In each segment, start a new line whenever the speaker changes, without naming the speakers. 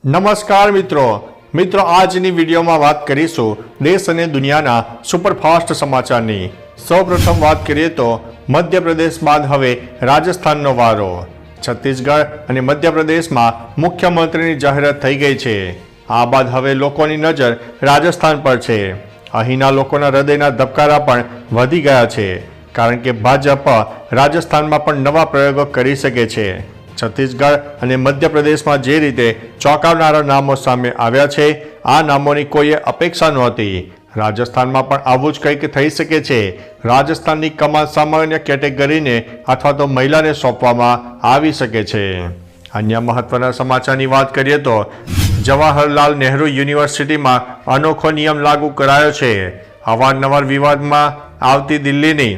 નમસ્કાર મિત્રો આજની વિડીયોમાં વાત કરીશું દેશ અને દુનિયાના સુપરફાસ્ટ સમાચારની। સૌપ્રથમ વાત કરીએ તો મધ્યપ્રદેશ બાદ હવે રાજસ્થાનનો વારો। છત્તીસગઢ અને મધ્યપ્રદેશમાં મુખ્યમંત્રીની જાહેરાત થઈ ગઈ છે। આ બાદ હવે લોકોની નજર રાજસ્થાન પર છે। અહીંના લોકોના હૃદયના ધબકારા પણ વધી ગયા છે, કારણ કે ભાજપ રાજસ્થાનમાં પણ નવા પ્રયોગો કરી શકે છે। છત્તીસગઢ અને મધ્યપ્રદેશમાં જે રીતે ચોંકાવનારા નામો સામે આવ્યા છે, આ નામોની કોઈએ અપેક્ષા નહોતી। રાજસ્થાનમાં પણ આવું જ કંઈક થઈ શકે છે। રાજસ્થાનની કમાન સામાન્ય કેટેગરીને અથવા તો મહિલાને સોંપવામાં આવી શકે છે। અન્ય મહત્વના સમાચારની વાત કરીએ તો જવાહરલાલ નહેરુ યુનિવર્સિટીમાં અનોખો નિયમ લાગુ કરાયો છે। અવારનવાર વિવાદમાં આવતી દિલ્હીની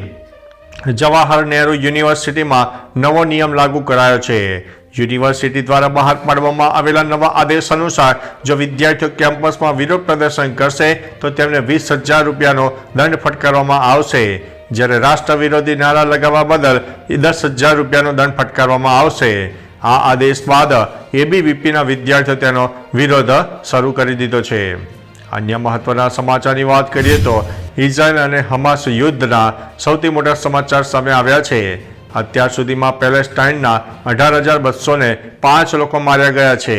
જવાહર નહેરુ યુનિવર્સિટીમાં નવો નિયમ લાગુ કરાયો છે। યુનિવર્સિટી દ્વારા બહાર પાડવામાં આવેલા નવા આદેશ અનુસાર જો વિદ્યાર્થીઓ કેમ્પસમાં વિરોધ પ્રદર્શન કરશે તો તેમને 20,000 રૂપિયાનો દંડ ફટકારવામાં આવશે, જ્યારે રાષ્ટ્ર વિરોધી નારા લગાવવા બદલ 10,000 રૂપિયાનો દંડ ફટકારવામાં આવશે। આ આદેશ બાદ એબીવીપીના વિદ્યાર્થીઓ તેનો વિરોધ શરૂ કરી દીધો છે। અન્ય મહત્વના સમાચારની વાત કરીએ તો ઇઝરાયલ અને હમાસ યુદ્ધના સૌથી મોટા સમાચાર સામે આવ્યા છે। અત્યાર સુધીમાં પેલેસ્ટાઇનના 18,205 લોકો માર્યા ગયા છે।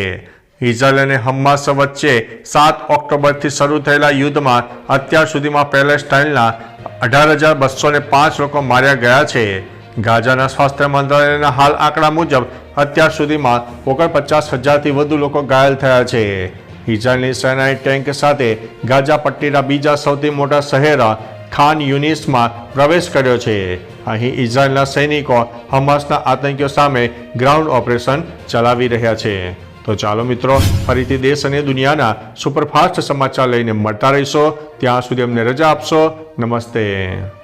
ઇઝરાયલ અને હમાસ વચ્ચે 7 ઓક્ટોબરથી શરૂ થયેલા યુદ્ધમાં અત્યાર સુધીમાં પેલેસ્ટાઇનના 18,205 લોકો માર્યા ગયા છે। ગાઝાના સ્વાસ્થ્ય મંત્રાલયના હાલ આંકડા મુજબ અત્યાર સુધીમાં 49,000થી વધુ લોકો ઘાયલ થયા છે। ઇઝરાયલની સેનાએ ટેન્ક સાથે ગાઝા પટ્ટીના બીજા સૌથી મોટા શહેર ખાન યુનિસમાં પ્રવેશ કર્યો છે। અહીં ઇઝરાયલના સૈનિકો હમાસના આતંકીઓ સામે ગ્રાઉન્ડ ઓપરેશન ચલાવી રહ્યા છે। તો ચાલો મિત્રો, ફરીથી દેશ અને દુનિયાના સુપરફાસ્ટ સમાચાર લઈને મળતા રહીશો। ત્યાં સુધી અમને રજા આપશો। નમસ્તે।